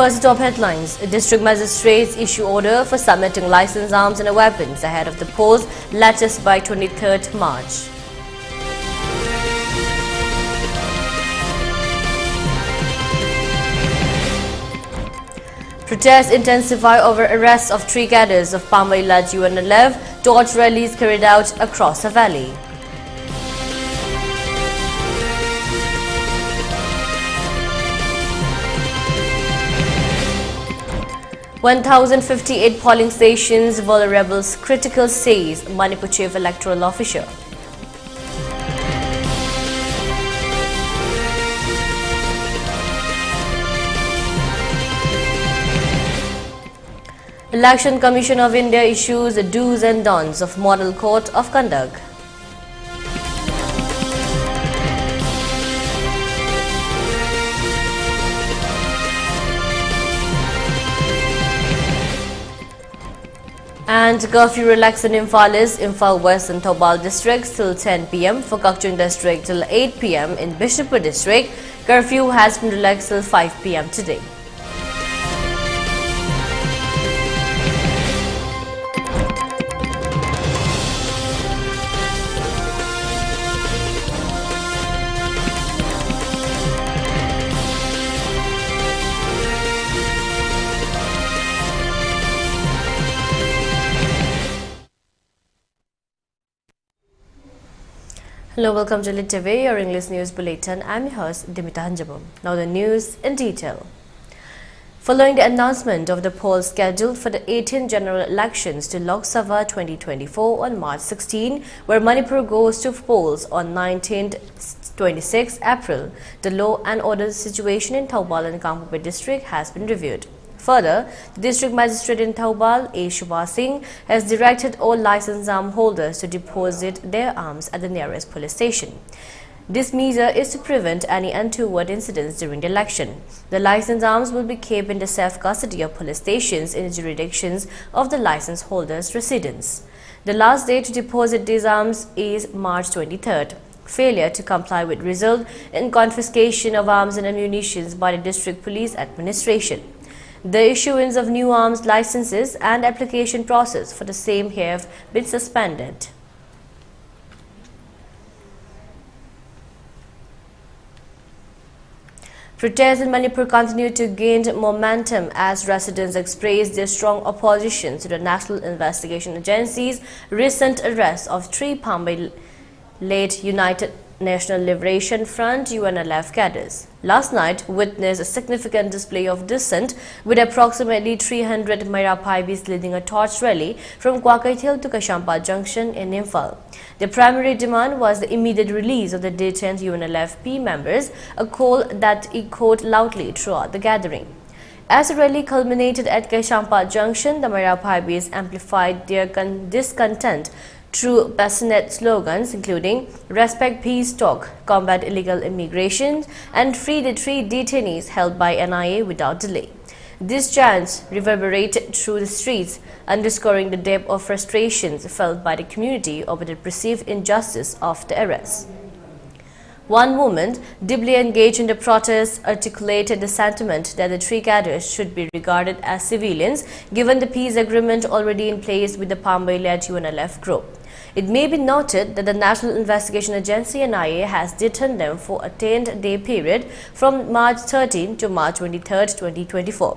First, top headlines. District magistrates issue order for submitting licensed arms and weapons ahead of the polls, latest by 23rd March. Protests intensify over arrests of 3 cadres of Pambai-led UNLF. Torch rallies carried out across the valley. (1,058) polling stations vulnerable, critical, says Manipur Chief Electoral Officer. Election Commission of India issues the do's and don'ts of Model Code of Conduct. And curfew relaxed in Imphal West and Thoubal districts till 10 p.m. For Kakchung district till 8 p.m. In Bishnupur district, curfew has been relaxed till 5 p.m. today. Hello, welcome to ELITETV, your English news bulletin. I'm your host, Deemita. Now the news in detail. Following the announcement of the polls scheduled for the 18th general elections to Lok Sabha 2024 on March 16, where Manipur goes to polls on 19th-26 April, the law and order situation in Thoubal and Kangpur district has been reviewed. Further, the district magistrate in Thoubal, A. Shubha Singh, has directed all licensed arm holders to deposit their arms at the nearest police station. This measure is to prevent any untoward incidents during the election. The licensed arms will be kept in the safe custody of police stations in the jurisdictions of the license holders' residence. The last day to deposit these arms is March 23rd. Failure to comply would result in confiscation of arms and ammunition by the district police administration. The issuance of new arms licenses and application process for the same have been suspended. Protests in Manipur continue to gain momentum as residents express their strong opposition to the National Investigation Agency's recent arrest of 3 Pambai-led United National Liberation Front UNLF cadres. Last night witnessed a significant display of dissent with approximately 300 Mairapaibis leading a torch rally from Kwakaithil to Kashampa Junction in Imphal. The primary demand was the immediate release of the detained UNLFP members, a call that echoed loudly throughout the gathering. As the rally culminated at Kashampa Junction, the Mairapaibis amplified their discontent through passionate slogans including "Respect Peace Talk," "Combat Illegal Immigration," and "Free the 3 detainees held by NIA without delay." These chants reverberated through the streets, underscoring the depth of frustrations felt by the community over the perceived injustice of the arrest. One woman, deeply engaged in the protests, articulated the sentiment that the 3 cadres should be regarded as civilians given the peace agreement already in place with the Pambai-led UNLF group. It may be noted that the National Investigation Agency NIA has detained them for a 10-day period from March 13 to March 23, 2024.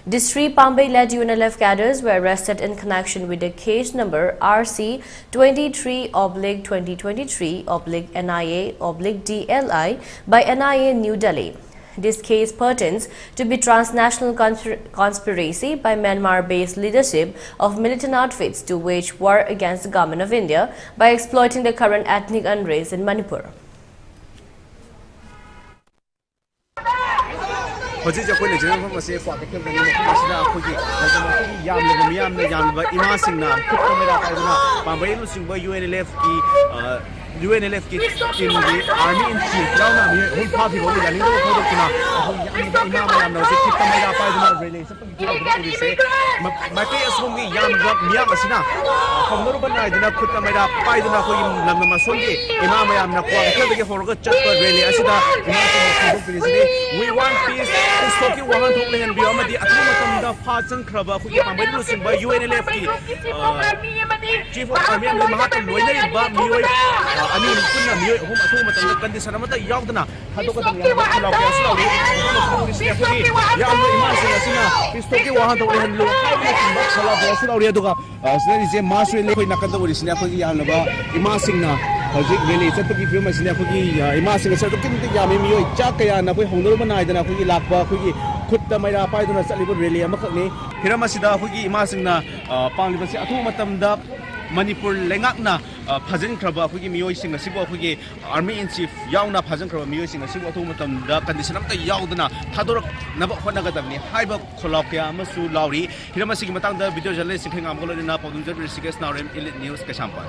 These 3 Pambai-led UNLF cadres were arrested in connection with the case number RC 23/2023/NIA/DLI by NIA New Delhi. This case pertains to the transnational conspiracy by Myanmar-based leadership of militant outfits to wage war against the government of India by exploiting the current ethnic unrest in Manipur. Hojik jakoi lejeran from ase kwa dekhem dani mokho asina akhogi mokho yamle miyamne yamba ima singna khutto mera paiduna Pambai no singba UNLF ki team di army in chief launa mi hum pha bi bo yani do photo kuna imam yamna se khutto mera paiduna rally sa pagkikita ng police mati asmongi yam miyam asina khomnor banai dina khutta maida pai dina khoi lamna masongi imam yam na kwa ka de for ga chat rally asida we want peace stoki wahan thok lehen bi amadi athu matam da pha chang khraba khu ki pambai lu sing ba UNLF ki chief of army am mahat loinai ba mioi ani kunna mioi hum athu matam da condition amata yaudna hado ka dang ya law ya sulaw police ya khu ya am imam sing asina stoki wahan thok lehen lu ba sala ba sulaw ya duga asna je mas rally khoi nakanda police ne khoi ya laba imam sing na hojik rally chatki film asina khoi imam sing sa kin ti ya mi mioi cha kaya na khoi honor banai dana khoi lakba khoi khutta maira pai duna chalibu rally amakak ni hiram asida khoi imam sing na pangli basi athu matam da Manipur lengakna phajin khraba khoi mioi sing asibo khoi army in chief yauna phajin khraba mioi sing asibo athu matam da condition amta yaudana thadorak naba khona ga damni haiba kholakya amasu lauri hiram asigi matang da video journalist sing amgolina podunjar risikes naurem elite news kashampa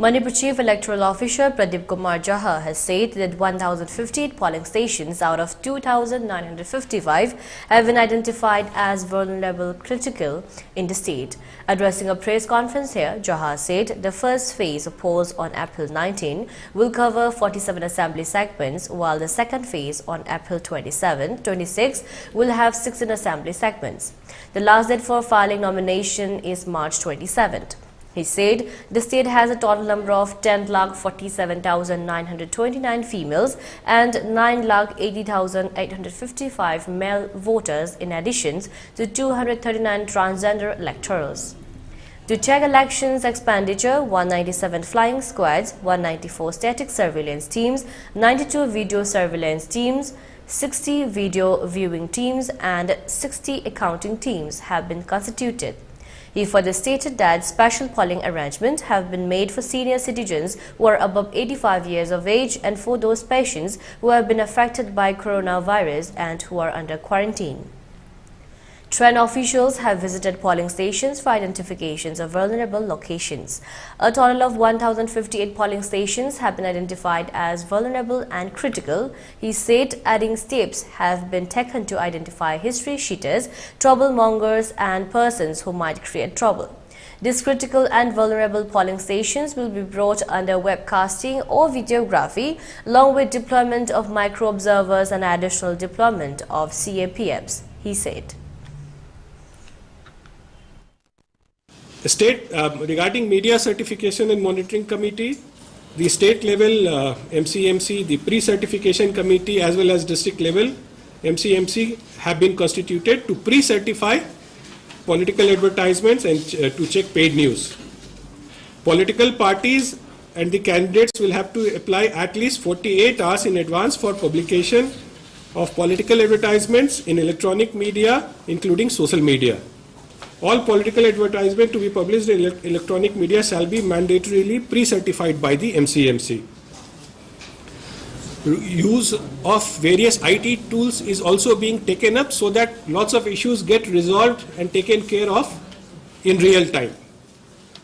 Manipur Chief Electoral Officer Pradeep Kumar Jha has said that 1,058 polling stations out of 2,955 have been identified as vulnerable critical in the state. Addressing a press conference here, Jha said the first phase of polls on April 19 will cover 47 assembly segments, while the second phase on April 26 will have 16 assembly segments. The last date for filing nomination is March 27th. He said the state has a total number of 10,47,929 females and 9,80,855 male voters in addition to 239 transgender electors. To check elections expenditure, 197 flying squads, 194 static surveillance teams, 92 video surveillance teams, 60 video viewing teams and 60 accounting teams have been constituted. He further stated that special polling arrangements have been made for senior citizens who are above 85 years of age and for those patients who have been affected by coronavirus and who are under quarantine. TREN officials have visited polling stations for identifications of vulnerable locations. A total of 1,058 polling stations have been identified as vulnerable and critical. He said adding steps have been taken to identify history cheaters, troublemongers and persons who might create trouble. These critical and vulnerable polling stations will be brought under webcasting or videography, along with deployment of micro-observers and additional deployment of CAPFs, he said. State regarding media certification and monitoring committee, the state level MCMC, the pre-certification committee as well as district level MCMC have been constituted to pre-certify political advertisements and to check paid news. Political parties and the candidates will have to apply at least 48 hours in advance for publication of political advertisements in electronic media, including social media. All political advertisements to be published in electronic media shall be mandatorily pre-certified by the MCMC. Use of various IT tools is also being taken up so that lots of issues get resolved and taken care of in real time.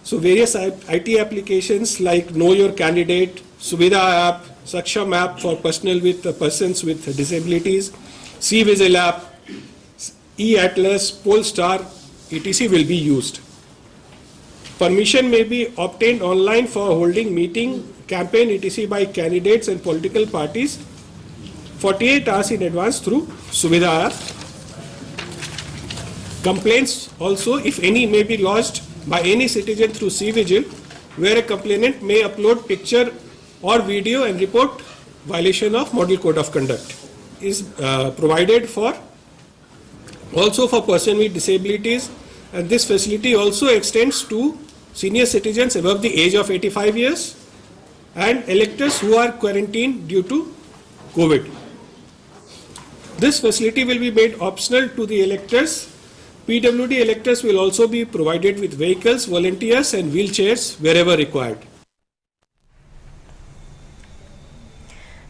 So various IT applications like Know Your Candidate, Suvidha app, Saksham app for persons with disabilities, C-Vigil app, E-Atlas, Polestar, etc. will be used. Permission may be obtained online for holding meeting, campaign, etc. by candidates and political parties 48 hours in advance through Suvidha app. Complaints also, if any, may be lodged by any citizen through C-Vigil, where a complainant may upload picture or video and report violation of Model Code of Conduct. Is provided for also for persons with disabilities, and this facility also extends to senior citizens above the age of 85 years and electors who are quarantined due to COVID. This facility will be made optional to the electors. PWD electors will also be provided with vehicles, volunteers and wheelchairs wherever required.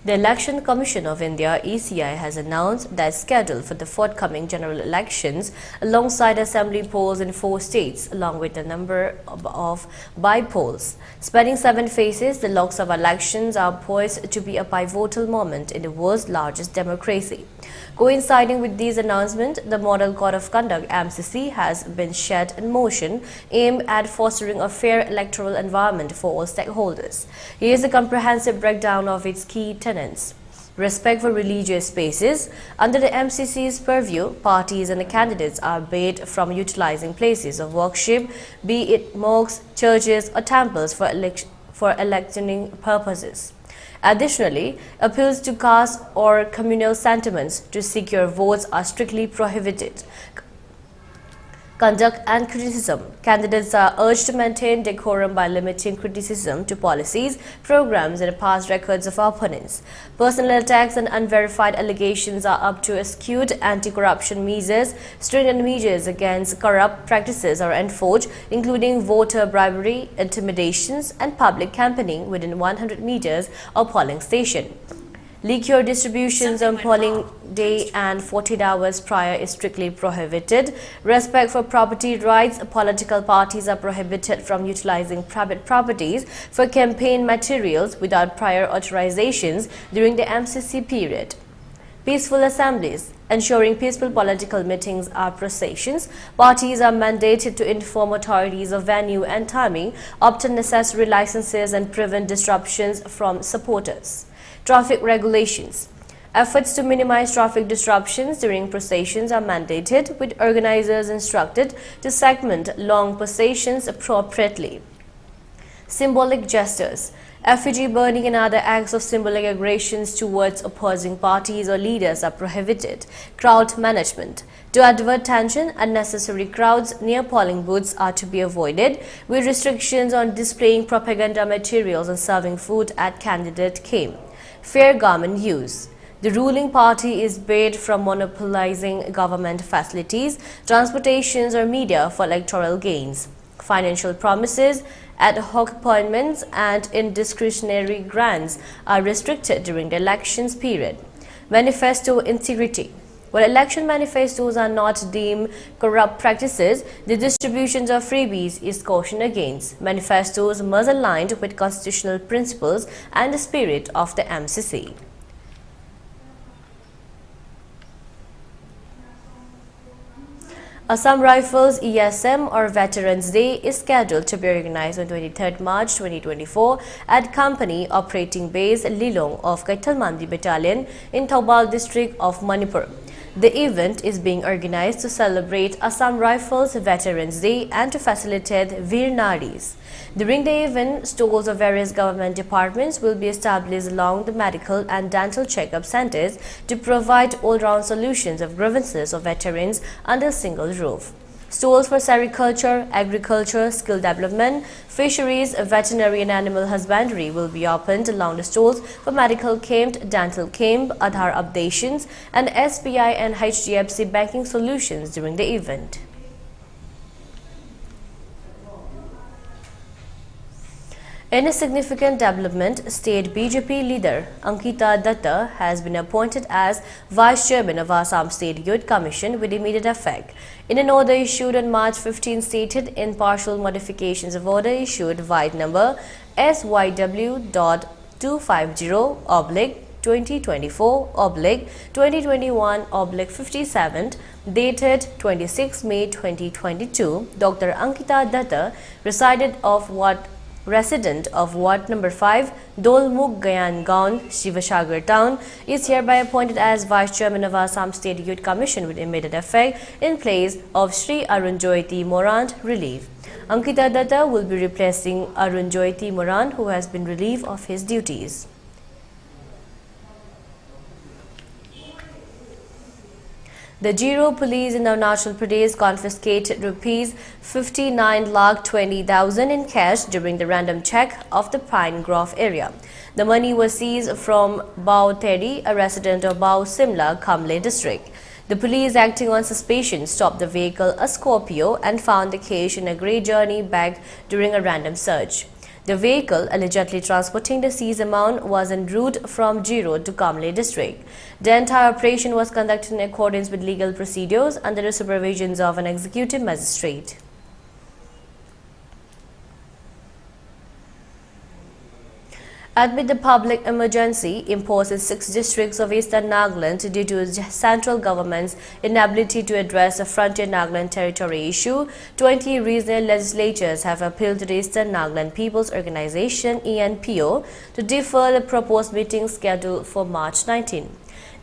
The Election Commission of India (ECI) has announced that it's scheduled for the forthcoming general elections alongside assembly polls in 4 states, along with a number of by-polls. Spanning 7 phases, the Lok Sabha elections are poised to be a pivotal moment in the world's largest democracy. Coinciding with these announcements, the Model Code of Conduct (MCC) has been set in motion, aimed at fostering a fair electoral environment for all stakeholders. Here is a comprehensive breakdown of its key tenets. Respect for religious spaces. Under the MCC's purview, parties and the candidates are barred from utilizing places of worship, be it mosques, churches or temples for electioneering purposes. Additionally, appeals to caste or communal sentiments to secure votes are strictly prohibited. Conduct and criticism. Candidates are urged to maintain decorum by limiting criticism to policies, programs and past records of opponents. Personal attacks and unverified allegations are up to skewed anti-corruption measures. Stringent measures against corrupt practices are enforced, including voter bribery, intimidations and public campaigning within 100 meters of polling station. Liquor distributions on polling day and 48 hours prior is strictly prohibited. Respect for property rights. Political parties are prohibited from utilizing private properties for campaign materials without prior authorizations during the MCC period. Peaceful assemblies. Ensuring peaceful political meetings are processions. Parties are mandated to inform authorities of venue and timing, obtain necessary licenses and prevent disruptions from supporters. Traffic regulations. Efforts to minimize traffic disruptions during processions are mandated, with organizers instructed to segment long processions appropriately. Symbolic gestures. Effigy burning and other acts of symbolic aggressions towards opposing parties or leaders are prohibited. Crowd management. To avert tension, unnecessary crowds near polling booths are to be avoided, with restrictions on displaying propaganda materials and serving food at candidate camp. Fair government use. The ruling party is barred from monopolizing government facilities, transportations or media for electoral gains. Financial promises, ad hoc appointments and indiscretionary grants are restricted during the elections period. Manifesto integrity. While election manifestos are not deemed corrupt practices, the distribution of freebies is cautioned against. Manifestos must align with constitutional principles and the spirit of the MCC. Assam Rifles ESM or Veterans Day is scheduled to be organized on 23rd March 2024 at Company Operating Base Lilong of Kaithalmandi Battalion in Thoubal district of Manipur. The event is being organized to celebrate Assam Rifles Veterans Day and to facilitate Veer Nadis. During the event, stalls of various government departments will be established along the medical and dental checkup centers to provide all-round solutions of grievances of veterans under a single roof. Stalls for sericulture, agriculture, skill development, fisheries, veterinary and animal husbandry will be opened along the stalls for medical camp, dental camp, Aadhaar updations and SBI and HDFC banking solutions during the event. In a significant development, State BJP leader Ankita Datta has been appointed as Vice Chairman of Assam State Youth Commission with immediate effect. In an order issued on March 15 stated in partial modifications of order issued vide number SYW.250/2024/2021/57 dated 26 May 2022, Dr. Ankita Datta resident of Ward number 5, Dolmukh Gayan Gaon, Shivasagar Town, is hereby appointed as Vice Chairman of Assam State Youth Commission with immediate effect in place of Sri Arunjoyti Morant, relief. Ankita Datta will be replacing Arunjoyti Morant, who has been relieved of his duties. The Jiro police in Arunachal Pradesh confiscated Rs 59,20,000 in cash during the random check of the Pine Grove area. The money was seized from Bao Tedi, a resident of Bao Simla, Kamle district. The police, acting on suspicion, stopped the vehicle, a Scorpio, and found the cash in a grey journey bag during a random search. The vehicle, allegedly transporting the seized amount, was en route from Jiro to Kamle district. The entire operation was conducted in accordance with legal procedures under the supervision of an executive magistrate. Amid the public emergency imposed in 6 districts of eastern Nagaland due to the central government's inability to address the frontier Nagaland territory issue, 20 regional legislatures have appealed to the Eastern Nagaland People's Organization (ENPO) to defer the proposed meeting scheduled for March 19.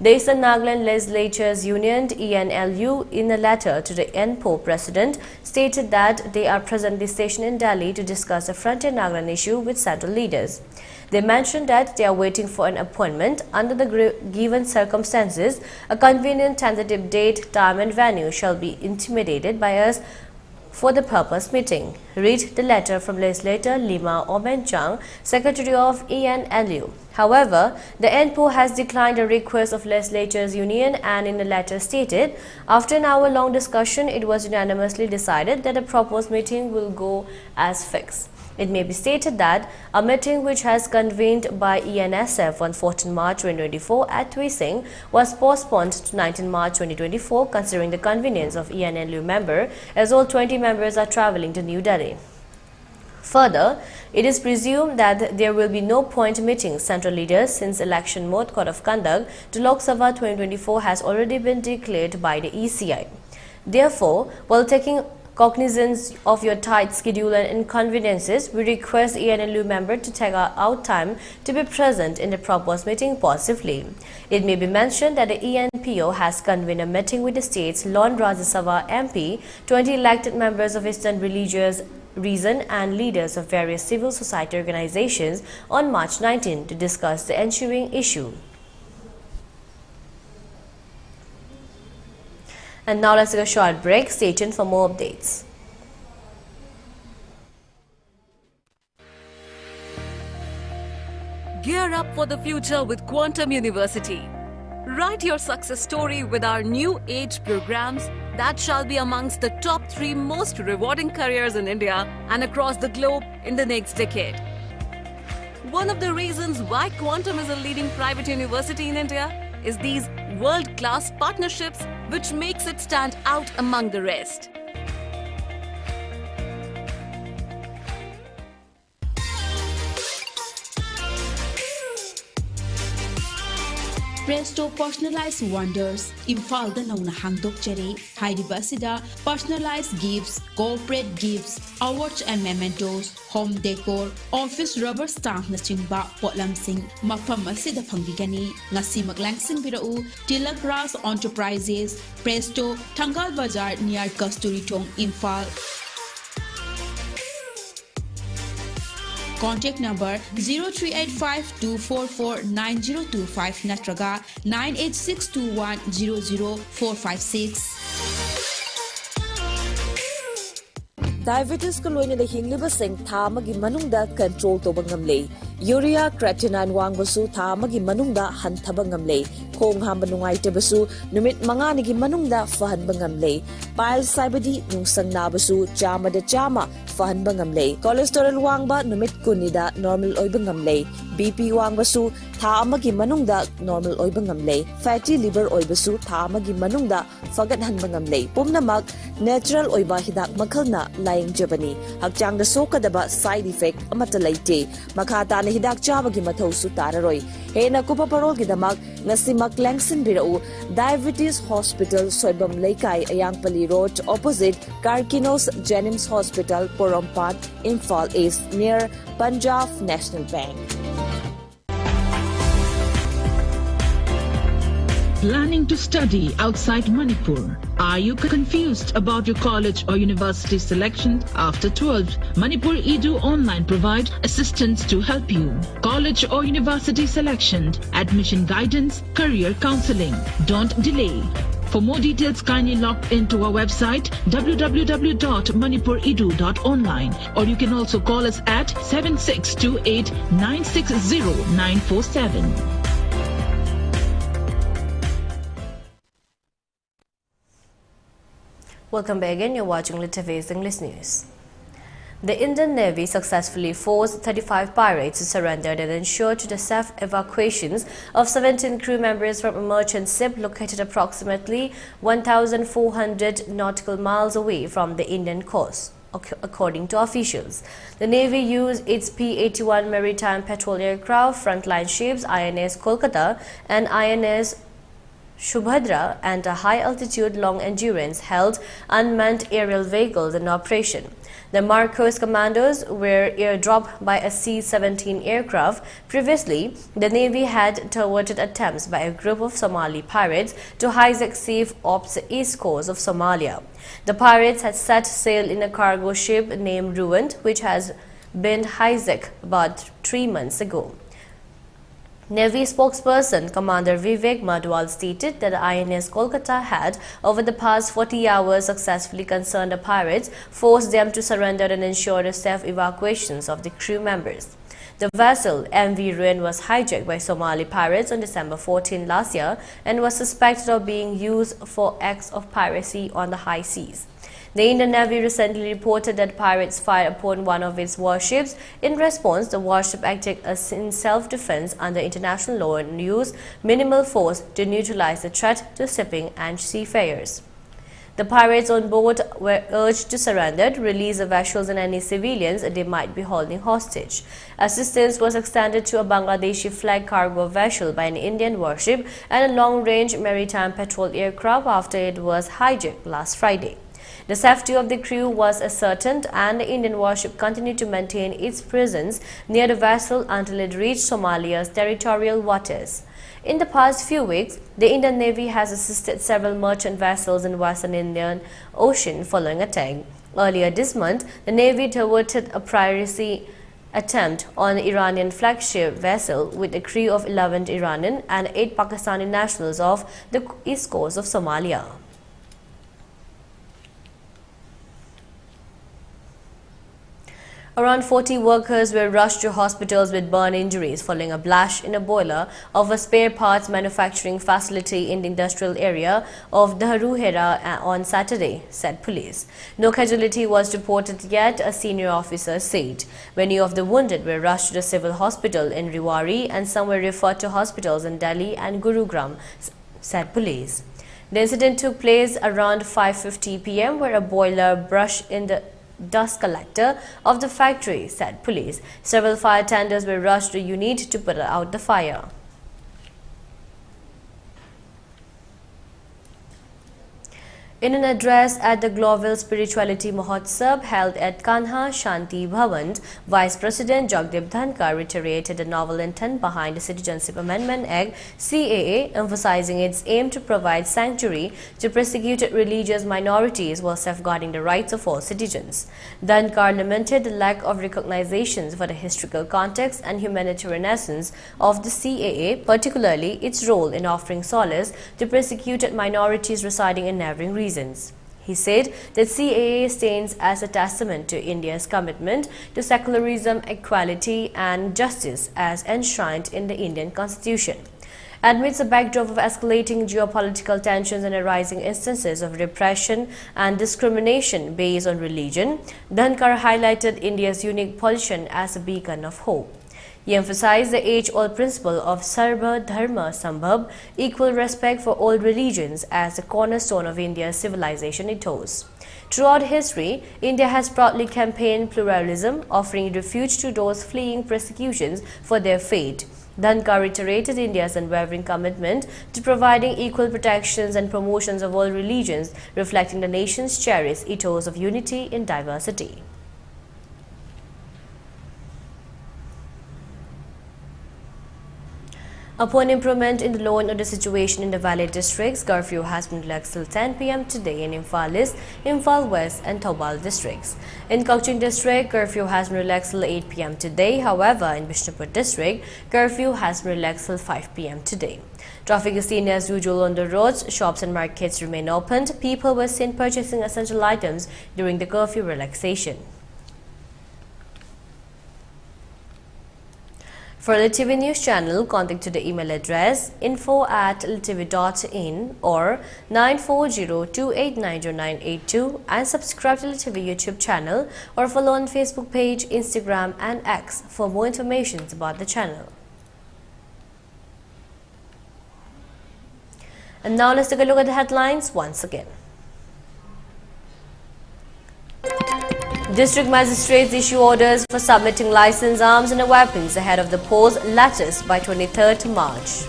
The Eastern Nagaland Legislatures Union (ENLU), in a letter to the ENPO president, stated that they are presently stationed in Delhi to discuss the frontier Nagaland issue with central leaders. They mentioned that they are waiting for an appointment under the given circumstances. A convenient tentative date, time and venue shall be intimated by us for the purpose meeting. Read the letter from legislator Lima Omenchang, secretary of ENLU. However, the ENPO has declined a request of Legislatures Union and in a letter stated, after an hour-long discussion, it was unanimously decided that a proposed meeting will go as fixed. It may be stated that a meeting which has convened by ENSF on 14 March 2024 at Twising was postponed to 19 March 2024 considering the convenience of ENLU member, as all 20 members are travelling to New Delhi. Further, it is presumed that there will be no point meeting central leaders since election mode code of conduct to Lok Sabha 2024 has already been declared by the ECI. Therefore, while taking cognizance of your tight schedule and inconveniences, we request ENLU member to take out time to be present in the proposed meeting positively. It may be mentioned that the ENPO has convened a meeting with the state's Lone Rajya Sabha MP, 20 elected members of Eastern religious reason and leaders of various civil society organizations on March 19 to discuss the ensuing issue. And now let's take a short break. Stay tuned for more updates. Gear up for the future with Quantum University. Write your success story with our new age programs that shall be amongst the top 3 most rewarding careers in India and across the globe in the next decade. One of the reasons why Quantum is a leading private university in India is these world-class partnerships which makes it stand out among the rest. Presto Personalized Wonders, Imphal da nauna hangdok jare, Hairiba asida personalized gifts, corporate gifts, awards and mementos, home decor, office rubber stamp na chingba potlamsing mafam asida phangbigani ngasi maglangsing birau Tilak Ras Enterprises, Presto, Thangal Bazar near Kasturi Thong, Imphal. Contact number 0385-244-9025 natraga 98621-00456. Diabetes ko loina da hingliba sing tha magi manungda control to bangamle. Urea creatinine wangbasu tha magi manungda hanthaba ngamle. Khong hamba nungai tebasu numit manga nigi manungda fahan bangamle. Pile saibadi nungsang nabasu chama da chama fahan bangamle. Cholesterol wangba numit kunida normal oy bangamle. BP wangbasu tha amagi manungda normal oy bangamle. Fatty liver oy basu tha amagi manungda fagat han bangamle. Pumnamak natural oy ba hidak makhalna laying jabani. Hakchang da sokadaba side effect amata laite. Makhata na hidak chabagi mathau su tararoy. Hena kupa parol gidamak ngasimak langsin birau Diabetes Hospital Soibam Laikai Ayangpali Road opposite Karkinos Jennings Hospital Porompat Imphal East near Punjab National Bank. Planning to study outside Manipur? Are you confused about your college or university selection after 12? Manipur Edu Online provides assistance to help you. College or university selection, admission guidance, career counseling. Don't delay. For more details, kindly log into our website www.manipuredu.online or you can also call us at 7628 960 947. Welcome back again. You're watching ELITETV's English News. The Indian Navy successfully forced 35 pirates to surrender and ensured the safe evacuations of 17 crew members from a merchant ship located approximately 1,400 nautical miles away from the Indian coast, according to officials. The Navy used its P-81 maritime patrol aircraft, frontline ships INS Kolkata and INS Shubhadra, and a high-altitude, long-endurance held unmanned aerial vehicles in operation. The Marcos commandos were airdropped by a C-17 aircraft. Previously, the Navy had thwarted attempts by a group of Somali pirates to hijack safe off the east coast of Somalia. The pirates had set sail in a cargo ship named Ruined, which has been hijacked about 3 months ago. Navy spokesperson Commander Vivek Madhwal stated that the INS Kolkata had, over the past 40 hours, successfully concerned the pirates, forced them to surrender and ensured the safe evacuations of the crew members. The vessel MV Ruin was hijacked by Somali pirates on December 14 last year and was suspected of being used for acts of piracy on the high seas. The Indian Navy recently reported that pirates fired upon one of its warships. In response, the warship acted in self-defense under international law and used minimal force to neutralize the threat to shipping and seafarers. The pirates on board were urged to surrender, release the vessels and any civilians they might be holding hostage. Assistance was extended to a Bangladeshi flag cargo vessel by an Indian warship and a long-range maritime patrol aircraft after it was hijacked last Friday. The safety of the crew was ascertained and the Indian warship continued to maintain its presence near the vessel until it reached Somalia's territorial waters. In the past few weeks, the Indian Navy has assisted several merchant vessels in Western Indian Ocean following attack. Earlier this month, the Navy thwarted a piracy attempt on an Iranian flagship vessel with a crew of 11 Iranian and 8 Pakistani nationals off the east coast of Somalia. Around 40 workers were rushed to hospitals with burn injuries following a blast in a boiler of a spare parts manufacturing facility in the industrial area of Dharuhera on Saturday, said police. No casualty was reported yet, a senior officer said. Many of the wounded were rushed to the civil hospital in Rewari and some were referred to hospitals in Delhi and Gurugram, said police. The incident took place around 5:50 p.m. where a boiler burst in the dust collector of the factory, said police. Several fire tenders were rushed to the unit to put out the fire. In an address at the Global Spirituality Mahotsav held at Kanha Shanti Bhavan, Vice President Jagdeep Dhankar reiterated the novel intent behind the Citizenship Amendment Act (CAA), emphasizing its aim to provide sanctuary to persecuted religious minorities while safeguarding the rights of all citizens. Dhankar lamented the lack of recognition for the historical context and humanitarian essence of the CAA, particularly its role in offering solace to persecuted minorities residing in neighboring regions. He said that CAA stands as a testament to India's commitment to secularism, equality and justice as enshrined in the Indian Constitution. Amidst a backdrop of escalating geopolitical tensions and arising instances of repression and discrimination based on religion, Dhankar highlighted India's unique position as a beacon of hope. He emphasized the age-old principle of Sarva Dharma Sambhav, equal respect for all religions, as the cornerstone of India's civilization ethos. Throughout history, India has proudly campaigned pluralism, offering refuge to those fleeing persecutions for their faith. Dhankar reiterated India's unwavering commitment to providing equal protections and promotions of all religions, reflecting the nation's cherished ethos of unity in diversity. Upon improvement in the law and order situation in the Valley districts, curfew has been relaxed till 10 p.m. today in Imphal East, Imphal West and Thoubal districts. In Cochin district, curfew has been relaxed till 8 p.m. today. However, in Bishnupur district, curfew has been relaxed till 5 p.m. today. Traffic is seen as usual on the roads. Shops and markets remain opened. People were seen purchasing essential items during the curfew relaxation. For ELITETV News Channel, contact to the email address info@elitv.in or 9402890982 and subscribe to ELITETV YouTube channel or follow on Facebook page, Instagram and X for more information about the channel. And now let's take a look at the headlines once again. District magistrates issue orders for submitting licensed arms and weapons ahead of the polls latest by 23rd March.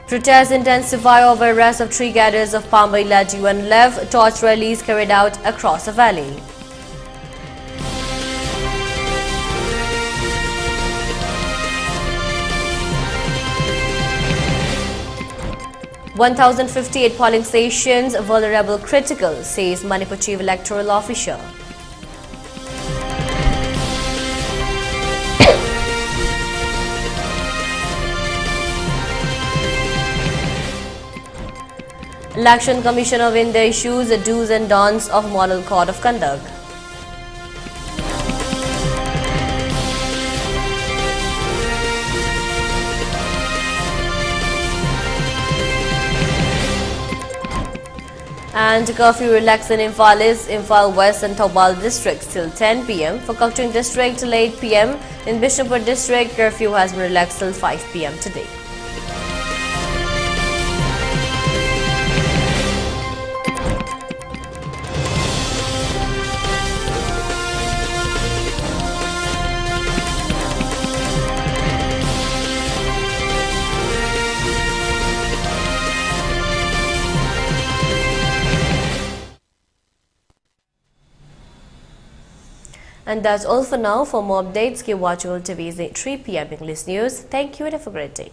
Protests intensify over arrest of 3 cadres of Pambai-led UNLF, torch rallies carried out across the valley. 1,058 polling stations vulnerable critical, says Manipur Chief Electoral Officer. Election Commission of India issues the do's and don'ts of Model Code of Conduct. And curfew relaxed in Imphal West and Thoubal districts till 10 p.m. For Cochin district till 8 p.m. In Bishnupur district, curfew has been relaxed till 5 p.m. today. And that's all for now. For more updates, keep watching ELITETV's 3 p.m. English News. Thank you and have a great day.